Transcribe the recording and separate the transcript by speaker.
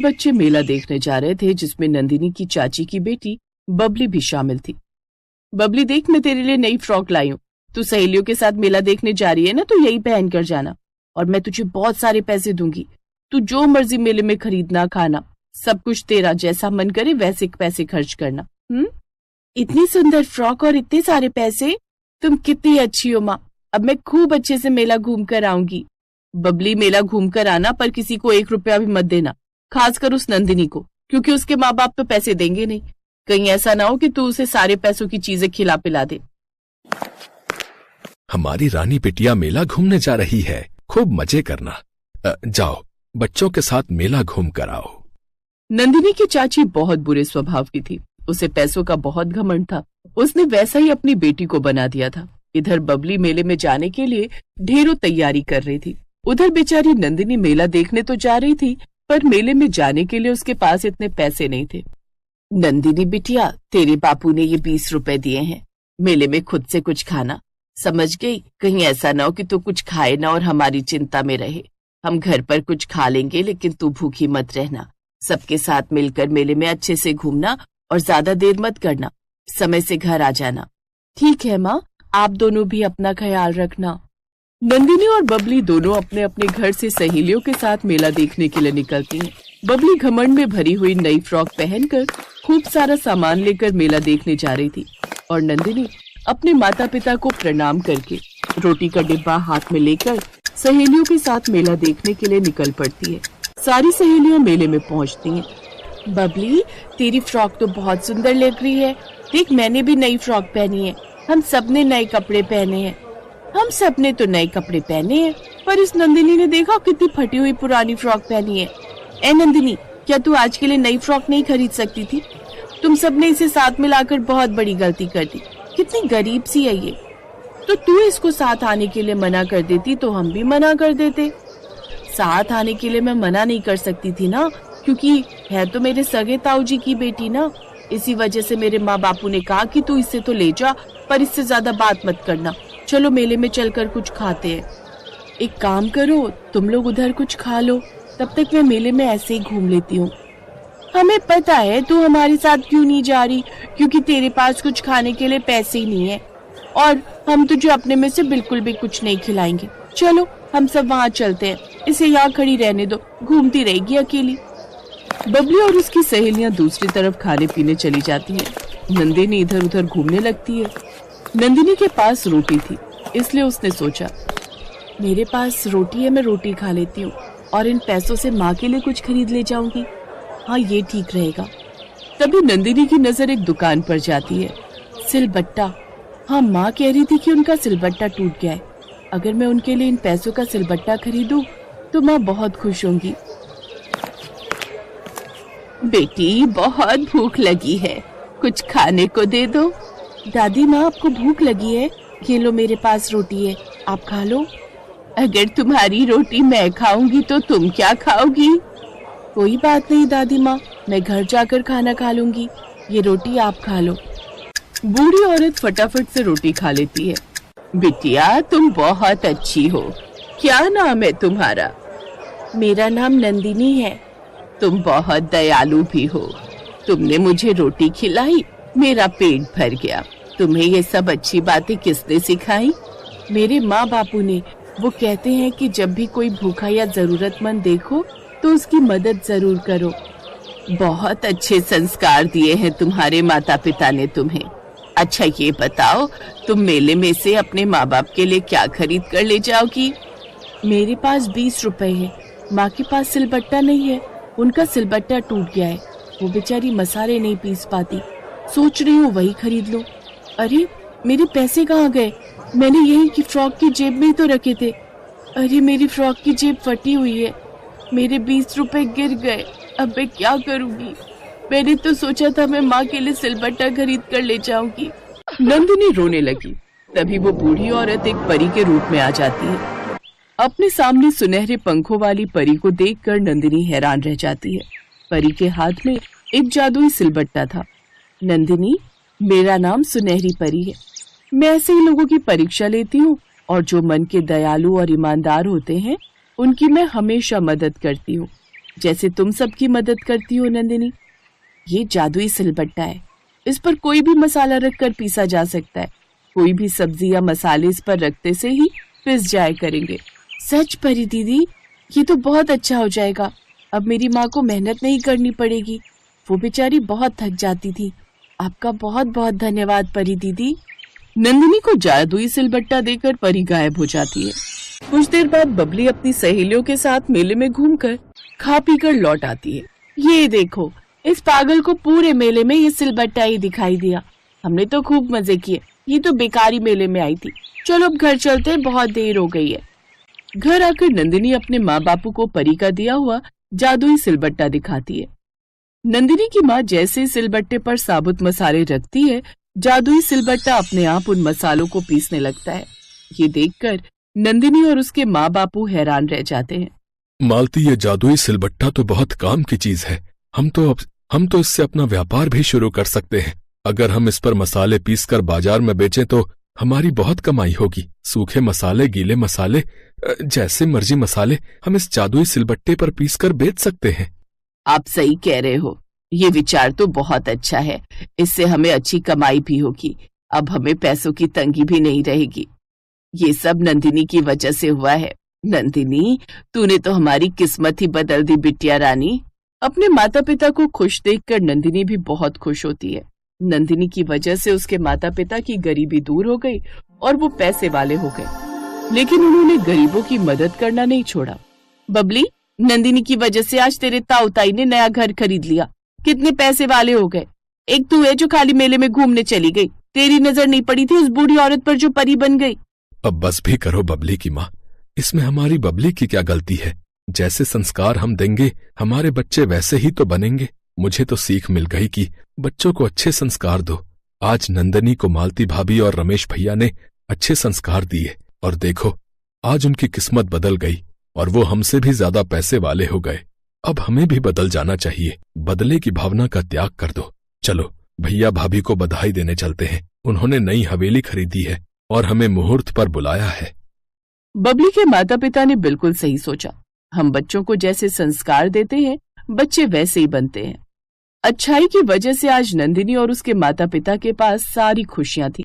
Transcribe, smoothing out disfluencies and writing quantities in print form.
Speaker 1: बच्चे मेला देखने जा रहे थे, जिसमें नंदिनी की चाची की बेटी बबली भी शामिल थी। बबली देख, मैं तेरे लिए नई फ्रॉक लाई हूँ। तू सहेलियों के साथ मेला देखने जा रही है ना, तो यही पहन कर जाना और मैं तुझे बहुत सारे पैसे दूंगी। तू जो मर्जी मेले में खरीदना खाना, सब कुछ तेरा, जैसा मन करे वैसे पैसे खर्च करना। इतनी सुंदर फ्रॉक और इतने सारे पैसे, तुम कितनी अच्छी हो माँ। अब मैं खूब अच्छे से मेला घूम कर आऊंगी। बबली, मेला घूम कर आना, पर किसी को 1 रुपया भी मत देना, खासकर उस नंदिनी को, क्योंकि उसके माँ बाप तो पैसे देंगे नहीं। कहीं ऐसा ना हो कि तू उसे सारे पैसों की चीजें खिला पिला दे।
Speaker 2: हमारी रानी बिटिया मेला घूमने जा रही है, खूब मजे करना। जाओ, बच्चों के साथ मेला घूम कर आओ।
Speaker 1: नंदिनी की चाची बहुत बुरे स्वभाव की थी। उसे पैसों का बहुत घमंड था। उसने वैसा ही अपनी बेटी को बना दिया था। इधर बबली मेले में जाने के लिए ढेरों तैयारी कर रही थी। उधर बेचारी नंदिनी मेला देखने तो जा रही थी, पर मेले में जाने के लिए उसके पास इतने पैसे नहीं थे। नंदिनी बिटिया, तेरे बापू ने ये 20 रुपए दिए हैं, मेले में खुद से कुछ खाना, समझ गई? कहीं ऐसा ना हो कि तू कुछ खाए ना और हमारी चिंता में रहे। हम घर पर कुछ खा लेंगे, लेकिन तू भूखी मत रहना। सबके साथ मिलकर मेले में अच्छे से घूमना और ज्यादा देर मत करना, समय से घर आ जाना। ठीक है माँ, आप दोनों भी अपना ख्याल रखना। नंदिनी और बबली दोनों अपने अपने घर से सहेलियों के साथ मेला देखने के लिए निकलती हैं। बबली घमंड में भरी हुई नई फ्रॉक पहनकर खूब सारा सामान लेकर मेला देखने जा रही थी और नंदिनी अपने माता पिता को प्रणाम करके रोटी का डिब्बा हाथ में लेकर सहेलियों के साथ मेला देखने के लिए निकल पड़ती है। सारी सहेलियां मेले में पहुंचती हैं। बबली, तेरी फ्रॉक तो बहुत सुंदर लग रही है। देख, मैंने भी नई फ्रॉक पहनी है। हम सबने नए कपड़े पहने हैं। हम सबने तो नए कपड़े पहने हैं, पर इस नंदिनी ने देखा कितनी फटी हुई पुरानी फ्रॉक पहनी है। ए नंदिनी, क्या तू आज के लिए नई फ्रॉक नहीं खरीद सकती थी? तुम सबने इसे साथ मिलाकर बहुत बड़ी गलती कर दी। कितनी गरीब सी है ये। तो तू इसको साथ आने के लिए मना कर देती तो हम भी मना कर देते। साथ आने के लिए मैं मना नहीं कर सकती थी ना, क्योंकि है तो मेरे सगे ताऊ जी की बेटी ना। इसी वजह से मेरे माँ बापू ने कहा कि तू इससे तो ले जा, पर इससे ज्यादा बात मत करना। चलो मेले में चलकर कुछ खाते हैं। एक काम करो, तुम लोग उधर कुछ खा लो, तब तक मैं मेले में ऐसे ही घूम लेती हूँ। हमें पता है तू हमारे साथ क्यों नहीं जा रही, क्योंकि तेरे पास कुछ खाने के लिए पैसे ही नहीं है, और हम तुझे अपने में से बिल्कुल भी कुछ नहीं खिलाएंगे। चलो हम सब वहाँ चलते हैं, इसे यहाँ खड़ी रहने दो, घूमती रहेगी अकेली। बबली और उसकी सहेलियां दूसरी तरफ खाने पीने चली जाती हैं। नंदिनी इधर उधर घूमने लगती है। नंदिनी के पास रोटी थी, इसलिए उसने सोचा, मेरे पास रोटी है, मैं रोटी खा लेती हूँ और इन पैसों से माँ के लिए कुछ खरीद ले जाऊंगी। हाँ, ये ठीक रहेगा। तभी नंदिनी की नजर एक दुकान पर जाती है। सिलबट्टा। हाँ, माँ कह रही थी कि उनका सिलबट्टा टूट गया है। अगर मैं उनके लिए इन पैसों का सिलबट्टा खरीदूं तो माँ बहुत खुश होंगी। बेटी, बहुत भूख लगी है, कुछ खाने को दे दो। दादी माँ, आपको भूख लगी है? ये लो, मेरे पास रोटी है, आप खा लो। अगर तुम्हारी रोटी मैं खाऊंगी तो तुम क्या खाओगी? कोई बात नहीं दादी माँ, मैं घर जाकर खाना खा लूंगी। ये रोटी आप खा लो। बूढ़ी औरत फटाफट से रोटी खा लेती है। बिटिया, तुम बहुत अच्छी हो। क्या नाम है तुम्हारा? मेरा नाम नंदिनी है। तुम बहुत दयालु भी हो। तुमने मुझे रोटी खिलाई, मेरा पेट भर गया। तुम्हें ये सब अच्छी बातें किसने सिखाई? मेरे माँ बापू ने। वो कहते हैं कि जब भी कोई भूखा या जरूरतमंद देखो तो उसकी मदद जरूर करो। बहुत अच्छे संस्कार दिए हैं तुम्हारे माता पिता ने तुम्हें। अच्छा, ये बताओ, तुम मेले में से अपने माँ बाप के लिए क्या खरीद कर ले जाओगी? मेरे पास 20 रुपए है। माँ के पास सिलबट्टा नहीं है, उनका सिलबट्टा टूट गया है। वो बेचारी मसाले नहीं पीस पाती। सोच रही हूँ वही खरीद लो। अरे, मेरे पैसे कहाँ गए? मैंने यही की फ्रॉक की जेब में ही तो रखे थे। अरे, मेरी फ्रॉक की जेब फटी हुई है। मेरे 20 रुपए गिर गए। अब मैं क्या करूँगी? मैंने तो सोचा था मैं माँ के लिए सिलबट्टा खरीद कर ले जाऊंगी। नंदिनी रोने लगी। तभी वो बूढ़ी औरत एक परी के रूप में आ जाती है। अपने सामने सुनहरे पंखों वाली परी को देखकर नंदिनी हैरान रह जाती है। परी के हाथ में एक जादुई सिलबट्टा था। नंदिनी, मेरा नाम सुनहरी परी है। मैं ऐसे ही लोगों की परीक्षा लेती हूँ और जो मन के दयालु और ईमानदार होते हैं उनकी मैं हमेशा मदद करती हूँ। जैसे तुम सबकी मदद करती हो नंदिनी। ये जादुई सिलबट्टा है, इस पर कोई भी मसाला रखकर पीसा जा सकता है। कोई भी सब्जी या मसाले इस पर रखते से ही पिस जाया करेंगे। सच परी दीदी, ये तो बहुत अच्छा हो जाएगा। अब मेरी माँ को मेहनत नहीं करनी पड़ेगी, वो बेचारी बहुत थक जाती थी। आपका बहुत बहुत धन्यवाद परी दीदी। नंदिनी को जादुई सिलबट्टा देकर परी गायब हो जाती है। कुछ देर बाद बबली अपनी सहेलियों के साथ मेले में घूमकर खा पी कर लौट आती है। ये देखो, इस पागल को पूरे मेले में ये सिलबट्टा ही दिखाई दिया। हमने तो खूब मजे किए, ये तो बेकारी मेले में आई थी। चलो अब घर चलते हैं, बहुत देर हो गई है। घर आकर नंदिनी अपने माँ बापू को परी का दिया हुआ जादुई सिलबट्टा दिखाती है। नंदिनी की माँ जैसे सिलबट्टे पर साबुत मसाले रखती है, जादुई सिलबट्टा अपने आप उन मसालों को पीसने लगता है। ये देखकर नंदिनी और उसके माँ बापू हैरान रह जाते हैं।
Speaker 2: मालती, ये जादुई सिलबट्टा तो बहुत काम की चीज है। हम तो इससे अपना व्यापार भी शुरू कर सकते हैं। अगर हम इस पर मसाले पीसकर बाजार में बेचें तो हमारी बहुत कमाई होगी। सूखे मसाले, गीले मसाले, जैसे मर्जी मसाले हम इस जादुई सिलबट्टे पर पीसकर बेच सकते हैं।
Speaker 1: आप सही कह रहे हो, ये विचार तो बहुत अच्छा है। इससे हमें अच्छी कमाई भी होगी। अब हमें पैसों की तंगी भी नहीं रहेगी। ये सब नंदिनी की वजह से हुआ है। नंदिनी, तूने तो हमारी किस्मत ही बदल दी बिटिया रानी। अपने माता पिता को खुश देखकर नंदिनी भी बहुत खुश होती है। नंदिनी की वजह से उसके माता पिता की गरीबी दूर हो गई और वो पैसे वाले हो गए। लेकिन उन्होंने गरीबों की मदद करना नहीं छोड़ा। बबली, नंदिनी की वजह से आज तेरे ताऊ ताई ने नया घर खरीद लिया। कितने पैसे वाले हो गए। एक तू है जो खाली मेले में घूमने चली गई। तेरी नजर नहीं पड़ी थी उस बूढ़ी औरत पर जो परी बन गई।
Speaker 2: अब बस भी करो बबली की माँ, इसमें हमारी बबली की क्या गलती है। जैसे संस्कार हम देंगे हमारे बच्चे वैसे ही तो बनेंगे। मुझे तो सीख मिल गई कि बच्चों को अच्छे संस्कार दो। आज नंदनी को मालती भाभी और रमेश भैया ने अच्छे संस्कार दिए और देखो, आज उनकी किस्मत बदल गई और वो हमसे भी ज्यादा पैसे वाले हो गए। अब हमें भी बदल जाना चाहिए। बदले की भावना का त्याग कर दो। चलो भैया भाभी को बधाई देने चलते हैं। उन्होंने नई हवेली खरीदी है और हमें मुहूर्त पर बुलाया है।
Speaker 1: बबली के माता पिता ने बिल्कुल सही सोचा। हम बच्चों को जैसे संस्कार देते हैं, बच्चे वैसे ही बनते हैं। अच्छाई की वजह से आज नंदिनी और उसके माता पिता के पास सारी खुशियां थी।